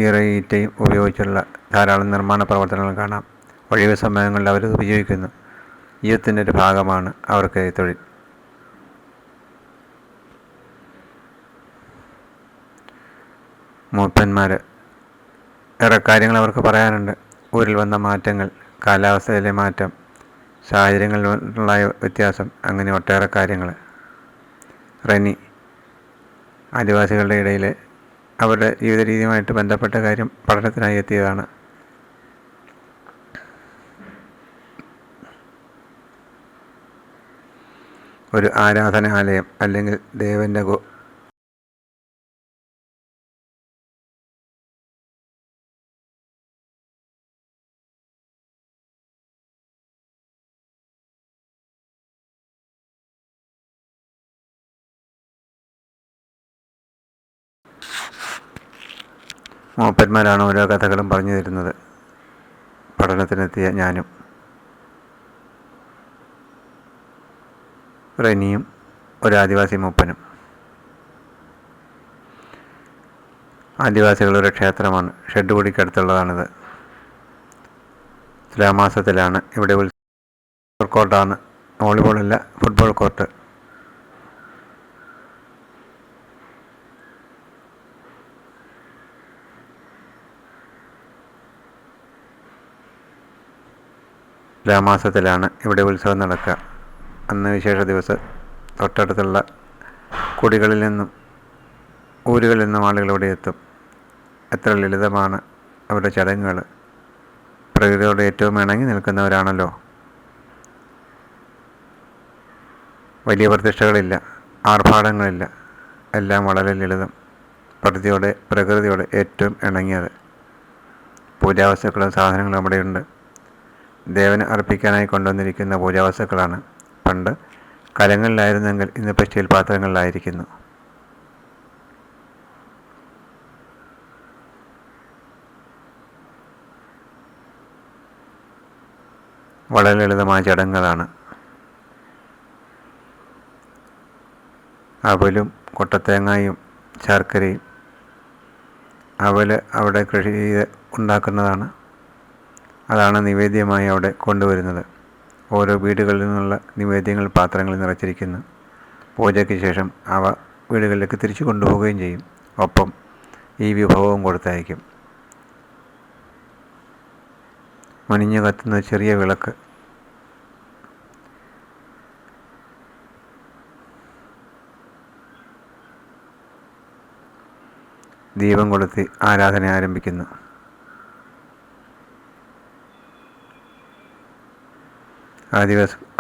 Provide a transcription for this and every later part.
ഈറയും ഉപയോഗിച്ചുള്ള ധാരാളം നിർമ്മാണ പ്രവർത്തനങ്ങൾ കാണാം. ഒഴിവ് സമയങ്ങളിൽ അവരത് ഉപയോഗിക്കുന്നു. ജീവിതത്തിൻ്റെ ഒരു ഭാഗമാണ് അവർക്ക് തൊഴിൽ. മൂപ്പന്മാർ ഏറെ കാര്യങ്ങൾ അവർക്ക് പറയാനുണ്ട്. ഊരിൽ വന്ന മാറ്റങ്ങൾ, കാലാവസ്ഥയിലെ മാറ്റം, സാഹചര്യങ്ങളിലുള്ള വ്യത്യാസം, അങ്ങനെ ഒട്ടേറെ കാര്യങ്ങൾ. റെനി ആദിവാസികളുടെ ഇടയിൽ അവരുടെ ജീവിത രീതിയുമായിട്ട് ബന്ധപ്പെട്ട കാര്യം പഠനത്തിനായി എത്തിയതാണ്. ഒരു ആരാധനാലയം അല്ലെങ്കിൽ ദേവൻ്റെ മൂപ്പന്മാരാണ് ഓരോ കഥകളും പറഞ്ഞു തരുന്നത്. പഠനത്തിനെത്തിയ ഞാനും റെനിയും ഒരു ആദിവാസി മൂപ്പനും. ആദിവാസികളുടെ ക്ഷേത്രമാണ്. ഷെഡ് കുടിക്കടുത്തുള്ളതാണിത്. തുലാമാസത്തിലാണ് ഇവിടെ ഫുട്ബോൾ കോർട്ടാണ്. വോളിബോളല്ല, ഫുട്ബോൾ കോർട്ട്. തുലാമാസത്തിലാണ് ഇവിടെ ഉത്സവം നടക്കുക. അന്ന് വിശേഷ ദിവസം തൊട്ടടുത്തുള്ള കുടികളിൽ നിന്നും ഊരുകളിൽ നിന്നും ആളുകൾ ഇവിടെ എത്തും. എത്ര ലളിതമാണ് അവരുടെ ചടങ്ങുകൾ. പ്രകൃതിയോട് ഏറ്റവും ഇണങ്ങി നിൽക്കുന്നവരാണല്ലോ. വലിയ പ്രതിഷ്ഠകളില്ല, ആർഭാടങ്ങളില്ല, എല്ലാം വളരെ ലളിതം. പ്രകൃതിയോട് ഏറ്റവും ഇണങ്ങിയത്. പൂജാവസ്തുക്കളും സാധനങ്ങളും അവിടെയുണ്ട്. ദേവന് അർപ്പിക്കാനായി കൊണ്ടുവന്നിരിക്കുന്ന പൂജാവസ്തുക്കളാണ്. പണ്ട് കലങ്ങളിലായിരുന്നെങ്കിൽ ഇന്നിപ്പോൾ സ്റ്റീൽ പാത്രങ്ങളിലായിരിക്കുന്നു. വളരെ ലളിതമായ ചടങ്ങുകളാണ്. അവലും കൊട്ടത്തേങ്ങയും ശർക്കരയും. അവൽ അവിടെ കൃഷി ചെയ്ത് ഉണ്ടാക്കുന്നതാണ്. അതാണ് നിവേദ്യമായി അവിടെ കൊണ്ടുവരുന്നത്. ഓരോ വീടുകളിൽ നിന്നുള്ള നിവേദ്യങ്ങൾ പാത്രങ്ങളിൽ നിറച്ചിരിക്കുന്നു. പൂജയ്ക്ക് ശേഷം അവ വീടുകളിലേക്ക് തിരിച്ചു കൊണ്ടുപോവുകയും ചെയ്യും. ഒപ്പം ഈ വിഭവവും കൊടുത്തയക്കും. മണിഞ്ഞു കത്തുന്ന ചെറിയ വിളക്ക്. ദീപം കൊളുത്തി ആരാധന ആരംഭിക്കുന്നു.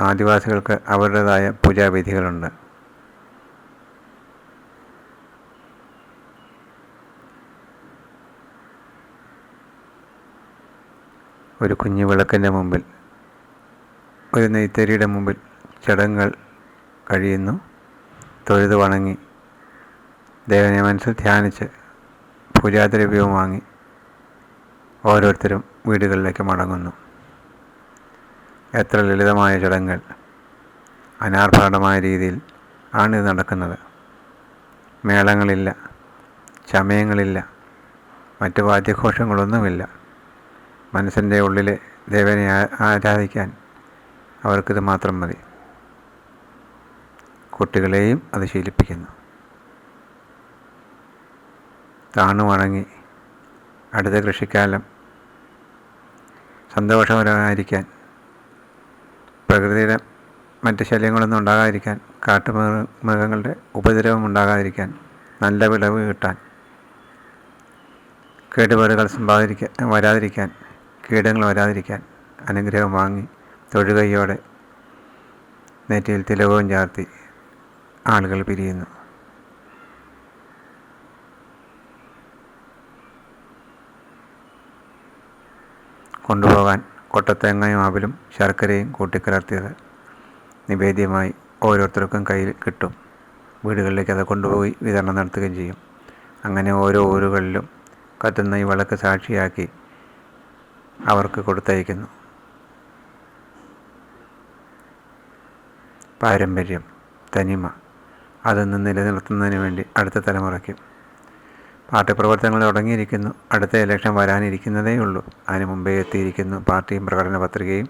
ആദിവാസികൾക്ക് അവരുടേതായ പൂജാവിധികളുണ്ട്. ഒരു കുഞ്ഞു വിളക്കിൻ്റെ മുമ്പിൽ, ഒരു നെയ്ത്തരിയുടെ മുമ്പിൽ ചടങ്ങുകൾ കഴിയുന്നു. തൊഴുത് വണങ്ങി ദേവനെ മനസ്സിൽ ധ്യാനിച്ച് പൂജാദ്രവ്യവും വാങ്ങി ഓരോരുത്തരും വീടുകളിലേക്ക് മടങ്ങുന്നു. എത്ര ലളിതമായ ചടങ്ങുകൾ! അനാർഭാടമായ രീതിയിൽ ആണിത് നടക്കുന്നത്. മേളങ്ങളില്ല, ചമയങ്ങളില്ല, മറ്റ് വാദ്യഘോഷങ്ങളൊന്നുമില്ല. മനസ്സിൻ്റെ ഉള്ളിലെ ദേവനെ ആരാധിക്കാൻ അവർക്കിത് മാത്രം മതി. കുട്ടികളെയും അത് ശീലിപ്പിക്കുന്നു. താണു വണങ്ങി അടുത്ത കൃഷിക്കാലം സന്തോഷകരമായിരിക്കാൻ, പ്രകൃതിയുടെ മറ്റ് ശല്യങ്ങളൊന്നും ഉണ്ടാകാതിരിക്കാൻ, കാട്ടുമൃഗങ്ങളുടെ ഉപദ്രവം ഉണ്ടാകാതിരിക്കാൻ, നല്ല വിളവ് കിട്ടാൻ, കേടുപാടുകൾ വരാതിരിക്കാൻ, കീടങ്ങൾ വരാതിരിക്കാൻ അനുഗ്രഹം വാങ്ങി തൊഴുകൈയോടെ നെറ്റിയിൽ തിലകവും ചാർത്തി ആളുകൾ പിരിയുന്നു. കൊണ്ടുപോകാൻ കൊട്ടത്തേങ്ങയും അവലും ശർക്കരയും കൂട്ടിക്കലർത്തിയത് നിവേദ്യമായി ഓരോരുത്തർക്കും കയ്യിൽ കിട്ടും. വീടുകളിലേക്ക് അത് കൊണ്ടുപോയി വിതരണം നടത്തുകയും ചെയ്യും. അങ്ങനെ ഓരോ ഊരുകളിലും കത്തുന്ന ഈ വിളക്ക് സാക്ഷിയാക്കി അവർക്ക് കൊടുത്തയക്കുന്നു. പാരമ്പര്യം, തനിമ അതൊന്ന് നിലനിർത്തുന്നതിന് വേണ്ടി അടുത്ത തലമുറയ്ക്കും പാർട്ടി പ്രവർത്തനങ്ങൾ തുടങ്ങിയിരിക്കുന്നു. അടുത്ത ഇലക്ഷൻ വരാനിരിക്കുന്നതേയുള്ളൂ. അതിന് മുമ്പേ എത്തിയിരിക്കുന്നു പാർട്ടിയും പ്രകടന പത്രികയും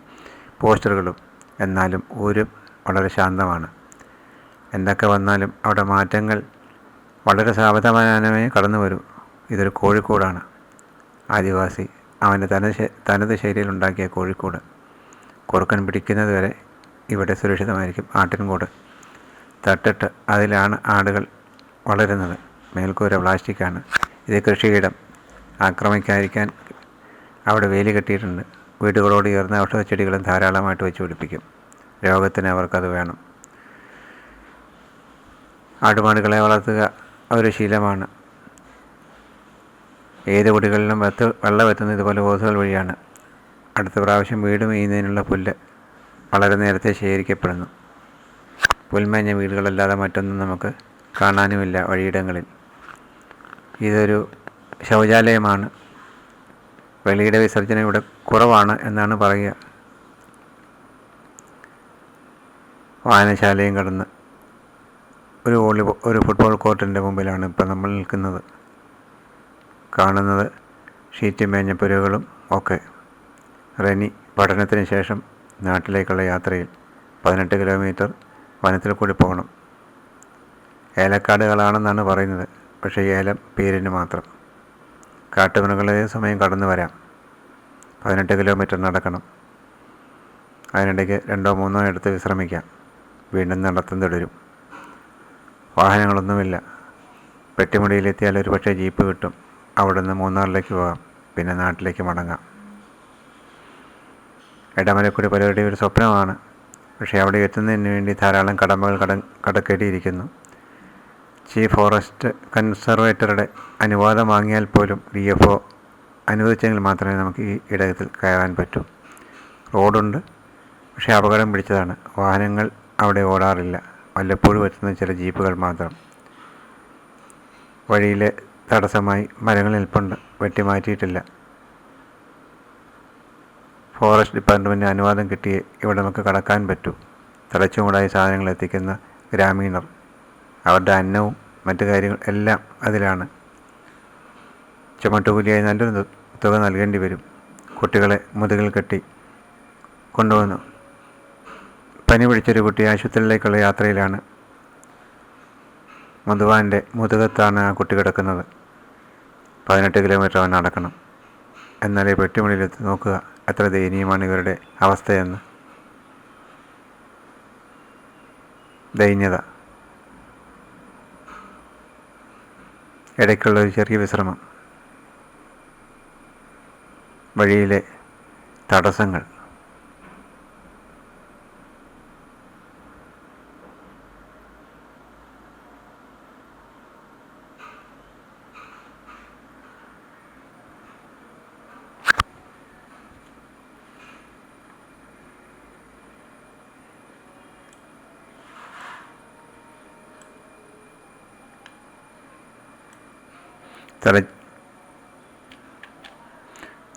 പോസ്റ്ററുകളും. എന്നാലും ഊരും വളരെ ശാന്തമാണ്. എന്തൊക്കെ വന്നാലും അവിടെ മാറ്റങ്ങൾ വളരെ സാവധാനമേ കടന്നു വരൂ. ഇതൊരു കോഴിക്കോടാണ്. ആദിവാസി അവൻ്റെ തനത് ശൈലിയിലുണ്ടാക്കിയ കോഴിക്കോട്. കുറുക്കൻ പിടിക്കുന്നത് വരെ ഇവിടെ സുരക്ഷിതമായിരിക്കും. ആട്ടിൻകൂട് തട്ടിട്ട് അതിലാണ് ആടുകൾ വളരുന്നത്. മേൽക്കൂര പ്ലാസ്റ്റിക്കാണ്. ഇത് കൃഷിയിടം. ആക്രമിക്കാതിരിക്കാൻ അവിടെ വേലി കെട്ടിയിട്ടുണ്ട്. വീടുകളോട് ചേർന്ന് ഔഷധ ചെടികളും ധാരാളമായിട്ട് വെച്ച് പിടിപ്പിക്കും. രോഗത്തിന് അവർക്കത് വേണം. ആടുമാടുകളെ വളർത്തുക ഒരു ശീലമാണ്. ഏത് കുടികളിലും വെള്ളം എത്തുന്നത് ഇതുപോലെ ഓസുകൾ വഴിയാണ്. അടുത്ത പ്രാവശ്യം വീട് മേയുന്നതിനുള്ള പുല്ല് വളരെ നേരത്തെ ശേഖരിക്കപ്പെടുന്നു. പുൽമേഞ്ഞ വീടുകളല്ലാതെ മറ്റൊന്നും നമുക്ക് കാണാനുമില്ല വഴിയിടങ്ങളിൽ. ഇതൊരു ശൗചാലയമാണ്. വെളിയുടെ വിസർജനം ഇവിടെ കുറവാണ് എന്നാണ് പറയുക. വായനശാലയും കടന്ന് ഒരു ഫുട്ബോൾ കോർട്ടിൻ്റെ മുമ്പിലാണ് ഇപ്പോൾ നമ്മൾ നിൽക്കുന്നത്. കാണുന്നത് ഷീറ്റ് മേഞ്ഞപ്പുരകളും ഒക്കെ. റെനി പഠനത്തിന് ശേഷം നാട്ടിലേക്കുള്ള യാത്രയിൽ 18 കിലോമീറ്റർ വനത്തിൽ കൂടി പോകണം. ഏലക്കാടുകളാണെന്നാണ് പറയുന്നത്. പക്ഷേ ഏലം പേരിന് മാത്രം. കാട്ടുമൃഗങ്ങൾ ഏത് സമയം കടന്നു വരാം. 18 കിലോമീറ്റർ നടക്കണം. അതിനിടയ്ക്ക് 2-3 എടുത്ത് വിശ്രമിക്കാം. വീണ്ടും നടത്തം തുടരും. വാഹനങ്ങളൊന്നുമില്ല. പെട്ടിമുടിയിലെത്തിയാൽ ഒരു പക്ഷേ ജീപ്പ് കിട്ടും. അവിടെ നിന്ന് മൂന്നാറിലേക്ക് പോകാം. പിന്നെ നാട്ടിലേക്ക് മടങ്ങാം. ഇടമലക്കുടി പരിപാടി ഒരു സ്വപ്നമാണ്. പക്ഷേ അവിടെ എത്തുന്നതിന് വേണ്ടി ധാരാളം കടമ്പകൾ കടക്കേണ്ടിയിരിക്കുന്നു. ചീഫ് ഫോറസ്റ്റ് കൺസർവേറ്ററുടെ അനുവാദം വാങ്ങിയാൽ പോലും DFO അനുവദിച്ചെങ്കിൽ മാത്രമേ നമുക്ക് ഈ ഇടത്തിൽ കയറാൻ പറ്റൂ. റോഡുണ്ട്, പക്ഷേ അപകടം പിടിച്ചതാണ്. വാഹനങ്ങൾ അവിടെ ഓടാറില്ല. വല്ലപ്പോഴും എത്തുന്ന ചില ജീപ്പുകൾ മാത്രം. വഴിയിലെ തടസ്സമായി മരങ്ങൾ നിൽപ്പുണ്ട്. വെട്ടിമാറ്റിയിട്ടില്ല. ഫോറസ്റ്റ് ഡിപ്പാർട്ട്മെൻറ്റിന് അനുവാദം കിട്ടിയേ ഇവിടെ നമുക്ക് കടക്കാൻ പറ്റൂ. തലച്ചുമൂടായി സാധനങ്ങൾ എത്തിക്കുന്ന ഗ്രാമീണർ. അവരുടെ അന്നവും മറ്റു കാര്യങ്ങൾ എല്ലാം അതിലാണ്. ചുമട്ടുകൂലിയായി നല്ലൊരു തുക നൽകേണ്ടി വരും. കുട്ടികളെ മുതുകിൽ കെട്ടി കൊണ്ടുവന്നു. പനി പിടിച്ചൊരു കുട്ടി ആശുപത്രിയിലേക്കുള്ള യാത്രയിലാണ്. മധുവാൻ്റെ മുതുകത്താണ് ആ കുട്ടി കിടക്കുന്നത്. 18 കിലോമീറ്റർ അവൻ നടക്കണം. എന്നാലേ പെട്ടിമുടിയിലെത്തി. നോക്കുക എത്ര ദയനീയമാണ് ഇവരുടെ അവസ്ഥയെന്ന്. ദൈന്യത. ഇടയ്ക്കുള്ള ഒരു ചെറിയ വിശ്രമം. വഴിയിലെ തടസ്സങ്ങൾ.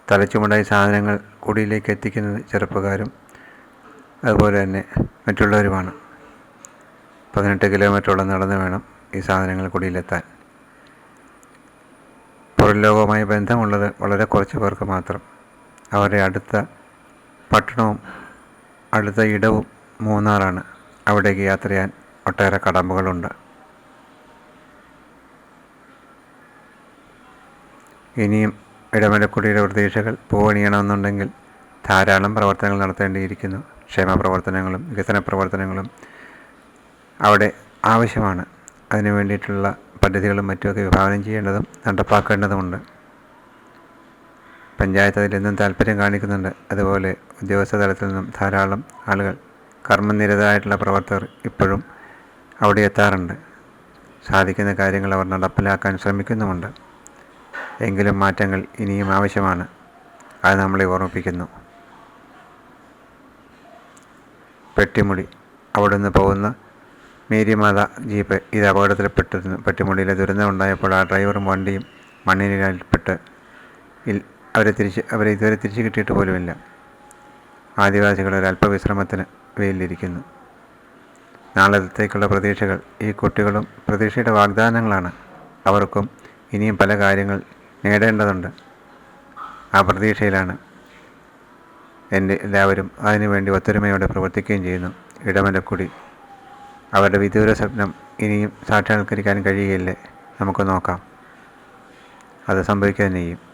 തലച്ചുമടായി സാധനങ്ങൾ കുടിയിലേക്ക് എത്തിക്കുന്നത് ചെറുപ്പക്കാരും അതുപോലെ തന്നെ മറ്റുള്ളവരുമാണ്. 18 കിലോമീറ്ററോളം നടന്ന് വേണം ഈ സാധനങ്ങൾ കുടിയിലെത്താൻ. പുറം ലോകവുമായി ബന്ധമുള്ളത് വളരെ കുറച്ച് പേർക്ക് മാത്രം. അവരുടെ അടുത്ത പട്ടണവും അടുത്ത ഇടവും മൂന്നാറാണ്. അവിടേക്ക് യാത്ര ചെയ്യാൻ ഒട്ടേറെ കടമ്പകളുണ്ട്. ഇനിയും ഇടമലക്കുടിയുടെ പ്രതീക്ഷകൾ പൂവണിയണമെന്നുണ്ടെങ്കിൽ ധാരാളം പ്രവർത്തനങ്ങൾ നടത്തേണ്ടിയിരിക്കുന്നു. ക്ഷേമ പ്രവർത്തനങ്ങളും വികസന പ്രവർത്തനങ്ങളും അവിടെ ആവശ്യമാണ്. അതിനു വേണ്ടിയിട്ടുള്ള പദ്ധതികളും മറ്റുമൊക്കെ വിഭാവനം ചെയ്യേണ്ടതും നടപ്പാക്കേണ്ടതുമുണ്ട്. പഞ്ചായത്ത് അതിലെന്നും താല്പര്യം കാണിക്കുന്നുണ്ട്. അതുപോലെ ഉദ്യോഗസ്ഥ തലത്തിൽ നിന്നും ധാരാളം ആളുകൾ, കർമ്മനിരതരായിട്ടുള്ള പ്രവർത്തകർ ഇപ്പോഴും അവിടെ എത്താറുണ്ട്. സാധിക്കുന്ന കാര്യങ്ങൾ അവർ നടപ്പിലാക്കാൻ ശ്രമിക്കുന്നുമുണ്ട്. എങ്കിലും മാറ്റങ്ങൾ ഇനിയും ആവശ്യമാണ്. അത് നമ്മളെ ഓർമ്മിപ്പിക്കുന്നു. പെട്ടിമുടി അവിടുന്ന് പോകുന്ന മേരിമാത ജീപ്പ് ഇത് അപകടത്തിൽപ്പെട്ടിരുന്നു. പെട്ടിമുടിയിലെ ദുരന്തമുണ്ടായപ്പോൾ ആ ഡ്രൈവറും വണ്ടിയും മണ്ണിനിരയിൽപ്പെട്ട് അവരെ ഇതുവരെ തിരിച്ചു കിട്ടിയിട്ട് പോലുമില്ല. ആദിവാസികൾ ഒരല്പവിശ്രമത്തിന് വെയിലിരിക്കുന്നു. നാളത്തേക്കുള്ള പ്രതീക്ഷകൾ. ഈ കുട്ടികളും പ്രതീക്ഷയുടെ വാഗ്ദാനങ്ങളാണ്. അവർക്കും ഇനിയും പല കാര്യങ്ങൾ നേടേണ്ടതുണ്ട്. ആ പ്രതീക്ഷയിലാണ് എല്ലാവരും. അതിനുവേണ്ടി ഒത്തൊരുമയോടെ പ്രവർത്തിക്കുകയും ചെയ്യുന്നു. ഇടമലക്കുടി അവരുടെ വിദൂര സ്വപ്നം ഇനിയും സാക്ഷാത്കരിക്കാൻ കഴിയുകയില്ലേ? നമുക്ക് നോക്കാം. അത് സംഭവിക്കുക തന്നെ ചെയ്യും.